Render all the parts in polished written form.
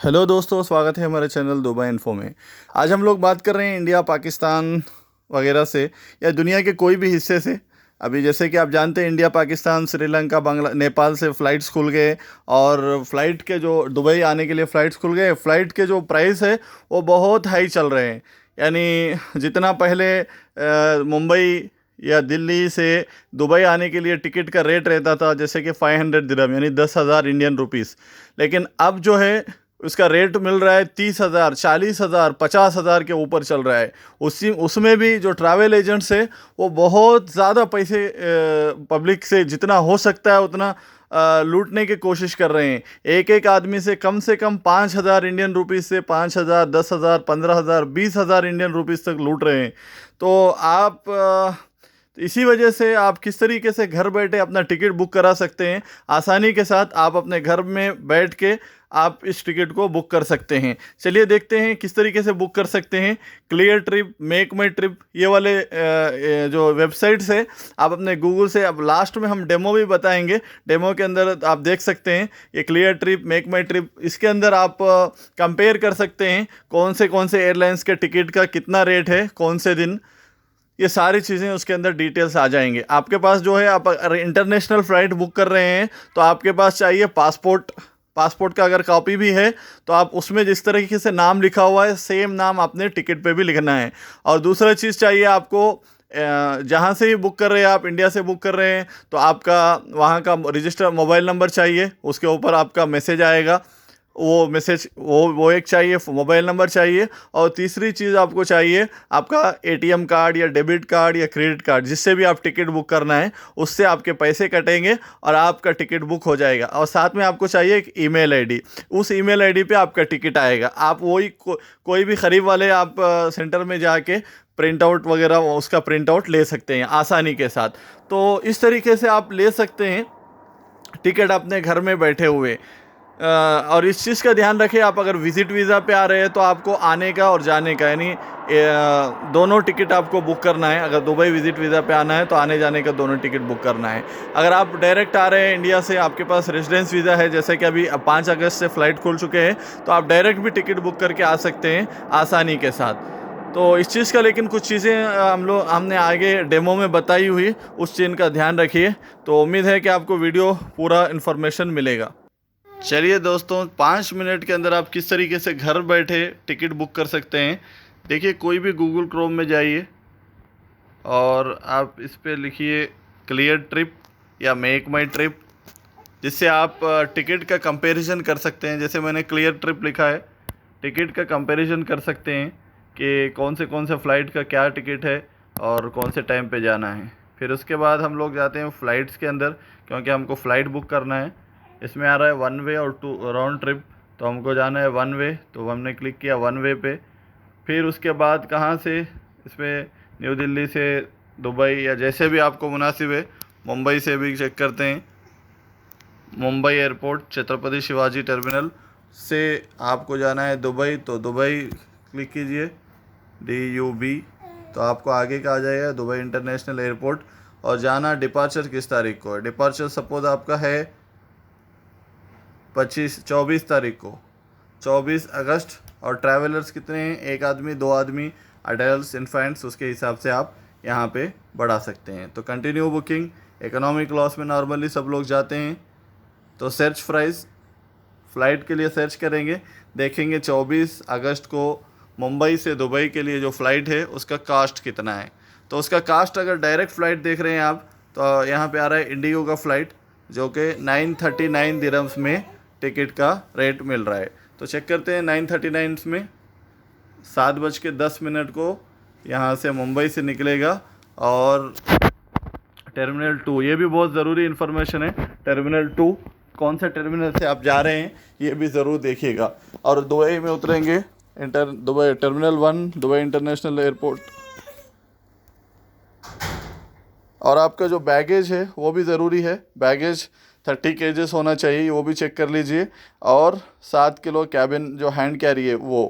Hello दोस्तों, स्वागत है हमारे चैनल दुबई इन्फो में। आज हम लोग बात कर रहे हैं इंडिया, पाकिस्तान वगैरह से या दुनिया के कोई भी हिस्से से। अभी जैसे कि आप जानते हैं, इंडिया, पाकिस्तान, श्रीलंका, बांग्ला, नेपाल से फ़्लाइट्स खुल गए और फ़्लाइट के जो दुबई आने के लिए फ़्लाइट्स खुल गए। फ़्लाइट के जो प्राइस है वो बहुत हाई चल रहे हैं। यानी जितना पहले मुंबई या दिल्ली से दुबई आने के लिए टिकट का रेट रहता था, जैसे कि 500 दिरहम यानी 10,000 इंडियन रुपीस, लेकिन अब जो है उसका रेट मिल रहा है 30,000, 40,000, 50,000 के ऊपर चल रहा है। उसमें भी जो ट्रैवल एजेंट्स है वो बहुत ज़्यादा पैसे पब्लिक से जितना हो सकता है उतना लूटने की कोशिश कर रहे हैं। एक एक आदमी से कम 5,000 इंडियन रुपीस से 5,000, 10,000, 15,000, 20,000 इंडियन रुपीस तक लूट रहे हैं। तो आप इसी वजह से आप किस तरीके से घर बैठे अपना टिकट बुक करा सकते हैं। आसानी के साथ आप अपने घर में बैठ के आप इस टिकट को बुक कर सकते हैं। चलिए देखते हैं किस तरीके से बुक कर सकते हैं। क्लियर ट्रिप, मेक माई ट्रिप, ये वाले जो वेबसाइट्स है, आप अपने गूगल से, अब लास्ट में हम डेमो भी बताएंगे। डेमो के अंदर आप देख सकते हैं ये क्लियर ट्रिप, मेक माई ट्रिप, इसके अंदर आप कंपेयर कर सकते हैं कौन से एयरलाइंस के टिकट का कितना रेट है, कौन से दिन, ये सारी चीज़ें उसके अंदर डिटेल्स आ जाएंगे। आपके पास जो है, आप अगर इंटरनेशनल फ़्लाइट बुक कर रहे हैं तो आपके पास चाहिए पासपोर्ट का अगर कॉपी भी है तो आप उसमें जिस तरीके से नाम लिखा हुआ है सेम नाम अपने टिकट पे भी लिखना है। और दूसरा चीज़ चाहिए आपको, जहाँ से ही बुक कर रहे हैं, आप इंडिया से बुक कर रहे हैं तो आपका वहाँ का रजिस्टर मोबाइल नंबर चाहिए, उसके ऊपर आपका मैसेज आएगा, वो मैसेज वो एक चाहिए, मोबाइल नंबर चाहिए। और तीसरी चीज़ आपको चाहिए आपका एटीएम कार्ड या डेबिट कार्ड या क्रेडिट कार्ड, जिससे भी आप टिकट बुक करना है उससे आपके पैसे कटेंगे और आपका टिकट बुक हो जाएगा। और साथ में आपको चाहिए एक ईमेल आईडी, उस ईमेल आईडी पे आपका टिकट आएगा। आप वही कोई भी खरीद वाले आप सेंटर में जाके प्रिंट आउट वगैरह उसका प्रिंट आउट ले सकते हैं आसानी के साथ। तो इस तरीके से आप ले सकते हैं टिकट अपने घर में बैठे हुए। और इस चीज़ का ध्यान रखें, आप अगर विज़िट वीज़ा पे आ रहे हैं तो आपको आने का और जाने का यानी दोनों टिकट आपको बुक करना है। अगर दुबई विज़िट वीज़ा पे आना है तो आने जाने का दोनों टिकट बुक करना है। अगर आप डायरेक्ट आ रहे हैं इंडिया से, आपके पास रेजिडेंस वीज़ा है, जैसे कि अभी 5 अगस्त से फ़्लाइट खुल चुके हैं, तो आप डायरेक्ट भी टिकट बुक करके आ सकते हैं आसानी के साथ। तो इस चीज़ का, लेकिन कुछ चीज़ें हमने आगे डेमो में बताई हुई, उस चीज़ का ध्यान रखिए। तो उम्मीद है कि आपको वीडियो पूरा इन्फॉर्मेशन मिलेगा। चलिए दोस्तों, 5 मिनट के अंदर आप किस तरीके से घर बैठे टिकट बुक कर सकते हैं। देखिए, कोई भी गूगल क्रोम में जाइए और आप इस पे लिखिए क्लियर ट्रिप या मेक माई ट्रिप, जिससे आप टिकट का कंपैरिजन कर सकते हैं। जैसे मैंने क्लियर ट्रिप लिखा है, टिकट का कंपैरिजन कर सकते हैं कि कौन से फ़्लाइट का क्या टिकट है और कौन से टाइम पे जाना है। फिर उसके बाद हम लोग जाते हैं फ़्लाइट्स के अंदर, क्योंकि हमको फ़्लाइट बुक करना है। इसमें आ रहा है 1 वे और 2 राउंड ट्रिप, तो हमको जाना है 1 वे, तो हमने क्लिक किया 1 वे पे। फिर उसके बाद कहाँ से, इसमें न्यू दिल्ली से दुबई या जैसे भी आपको मुनासिब है, मुंबई से भी चेक करते हैं। मुंबई एयरपोर्ट, छत्रपति शिवाजी टर्मिनल से आपको जाना है दुबई, तो दुबई क्लिक कीजिए, DUB, तो आपको आगे का आ जाएगा दुबई इंटरनेशनल एयरपोर्ट। और जाना डिपार्चर किस तारीख को है, डिपार्चर सपोज आपका है 24 तारीख को, 24 अगस्त। और ट्रैवलर्स कितने हैं, एक आदमी, 2 आदमी, अडल्ट, इन्फेंट्स, उसके हिसाब से आप यहाँ पे बढ़ा सकते हैं। तो कंटिन्यू बुकिंग, इकोनॉमिक क्लास में नॉर्मली सब लोग जाते हैं। तो सर्च प्राइस, फ़्लाइट के लिए सर्च करेंगे, देखेंगे 24 अगस्त को मुंबई से दुबई के लिए जो फ़्लाइट है उसका कास्ट कितना है। तो उसका कास्ट, अगर डायरेक्ट फ़्लाइट देख रहे हैं आप, तो यहाँ पे आ रहा है इंडिगो का फ़्लाइट, जो कि 939 दिरहम्स में टिकट का रेट मिल रहा है। तो चेक करते हैं 939 में 7:10 को यहाँ से मुंबई से निकलेगा। और टर्मिनल 2, ये भी बहुत ज़रूरी इन्फॉर्मेशन है, टर्मिनल 2 कौन से टर्मिनल से आप जा रहे हैं ये भी ज़रूर देखिएगा। और दुबई में उतरेंगे Dubai terminal 1, Dubai international airport. और आपका जो बैगेज है वो भी ज़रूरी है, बैगेज 30 kgs होना चाहिए, वो भी चेक कर लीजिए। और 7 किलो कैबिन जो हैंड कैरी है वो,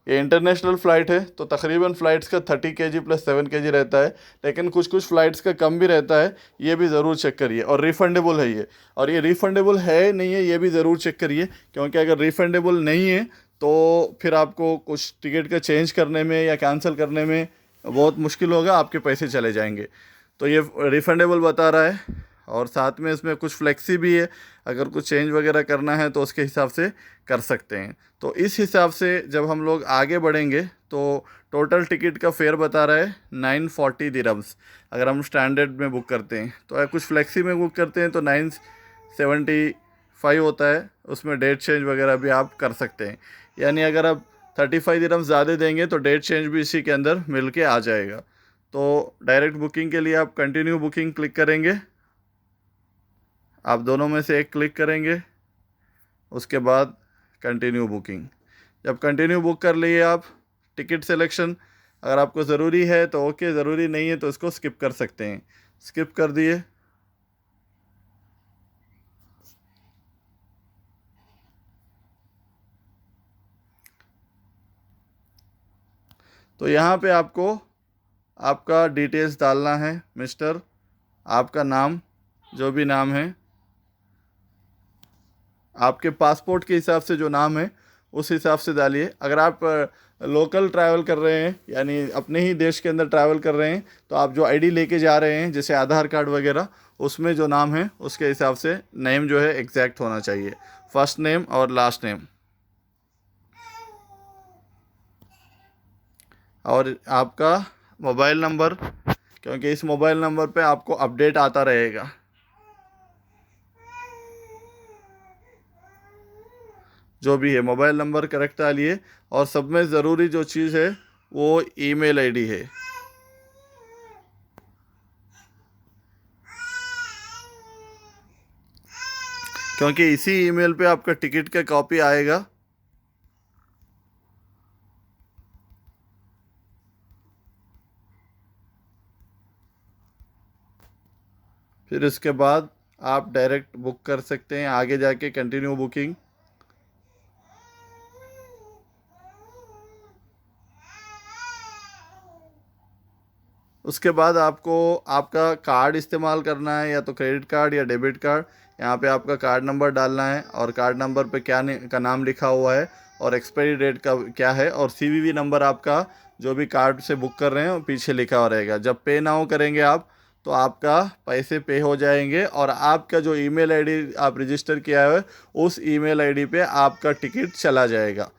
ये इंटरनेशनल फ़्लाइट है तो तकरीबन फ़्लाइट्स का 30 kg प्लस 7 kg रहता है, लेकिन कुछ कुछ फ़्लाइट्स का कम भी रहता है, ये भी ज़रूर चेक करिए। और रिफ़ंडेबल है ये, और ये रिफ़ंडेबल है नहीं है ये भी ज़रूर चेक करिए, क्योंकि अगर रिफ़ंडेबल नहीं है तो फिर आपको कुछ टिकट का चेंज करने में या कैंसिल करने में बहुत मुश्किल होगा, आपके पैसे चले जाएंगे। तो ये रिफ़ंडेबल बता रहा है, और साथ में इसमें कुछ फ्लेक्सी भी है, अगर कुछ चेंज वगैरह करना है तो उसके हिसाब से कर सकते हैं। तो इस हिसाब से जब हम लोग आगे बढ़ेंगे तो टोटल टिकट का फेयर बता रहा है 940 दिरहम्स अगर हम स्टैंडर्ड में बुक करते हैं। तो अगर कुछ फ्लेक्सी में बुक करते हैं तो 975 होता है, उसमें डेट चेंज वगैरह भी आप कर सकते हैं। यानी अगर आप 35 दिरहम्स ज़्यादा देंगे तो डेट चेंज भी इसी के अंदर मिल के आ जाएगा। तो डायरेक्ट बुकिंग के लिए आप कंटिन्यू बुकिंग क्लिक करेंगे, आप दोनों में से एक क्लिक करेंगे, उसके बाद कंटिन्यू बुकिंग। जब कंटिन्यू बुक कर लिए आप, टिकट सिलेक्शन अगर आपको ज़रूरी है तो ओके, ज़रूरी नहीं है तो इसको स्किप कर सकते हैं। स्किप कर दिए। तो यहाँ पे आपको आपका डिटेल्स डालना है मिस्टर, आपका नाम जो भी नाम है, आपके पासपोर्ट के हिसाब से जो नाम है उस हिसाब से डालिए। अगर आप लोकल ट्रैवल कर रहे हैं यानी अपने ही देश के अंदर ट्रैवल कर रहे हैं तो आप जो आईडी लेके जा रहे हैं जैसे आधार कार्ड वगैरह, उसमें जो नाम है उसके हिसाब से नेम जो है एग्जैक्ट होना चाहिए, फर्स्ट नेम और लास्ट नेम। और आपका मोबाइल नंबर, क्योंकि इस मोबाइल नंबर पे आपको अपडेट आता रहेगा। जो भी है मोबाइल नंबर करेक्ट डालिए, और सब में ज़रूरी जो चीज़ है वो ईमेल आईडी है। क्योंकि इसी ईमेल पे आपका टिकट का कॉपी आएगा। फिर इसके बाद आप डायरेक्ट बुक कर सकते हैं, आगे जाके कंटिन्यू बुकिंग। उसके बाद आपको आपका कार्ड इस्तेमाल करना है, या तो क्रेडिट कार्ड या डेबिट कार्ड। यहाँ पे आपका कार्ड नंबर डालना है, और कार्ड नंबर पे क्या का नाम लिखा हुआ है और एक्सपायरी डेट का क्या है, और CVV नंबर आपका जो भी कार्ड से बुक कर रहे हैं वो पीछे लिखा हुआ रहेगा। जब पे नाउ करेंगे आप तो आपका पैसे पे हो जाएंगे, और आपका जो ईमेल आईडी आप रजिस्टर किया है उस ईमेल आईडी पे आपका टिकट चला जाएगा।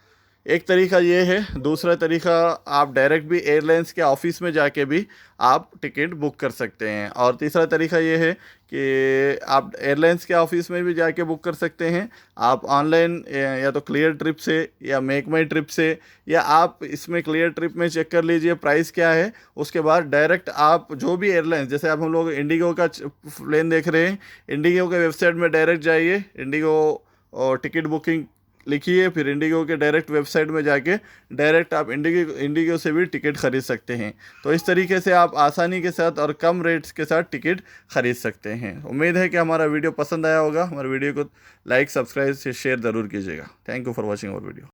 एक तरीका ये है। दूसरा तरीका, आप डायरेक्ट भी एयरलाइंस के ऑफिस में जाके भी आप टिकट बुक कर सकते हैं। और तीसरा तरीका ये है कि आप एयरलाइंस के ऑफिस में भी जाके बुक कर सकते हैं। आप ऑनलाइन या तो क्लियर ट्रिप से या मेक माई ट्रिप से, या आप इसमें क्लियर ट्रिप में चेक कर लीजिए प्राइस क्या है। उसके बाद डायरेक्ट आप जो भी एयरलाइंस, जैसे आप हम लोग इंडिगो का प्लेन देख रहे हैं, इंडिगो के वेबसाइट में डायरेक्ट जाइए, इंडिगो और टिकट बुकिंग लिखिए, फिर इंडिगो के डायरेक्ट वेबसाइट में जाके डायरेक्ट आप इंडिगो से भी टिकट ख़रीद सकते हैं। तो इस तरीके से आप आसानी के साथ और कम रेट्स के साथ टिकट ख़रीद सकते हैं। उम्मीद है कि हमारा वीडियो पसंद आया होगा। हमारे वीडियो को लाइक, सब्सक्राइब से शेयर ज़रूर कीजिएगा। Thank you for watching our video.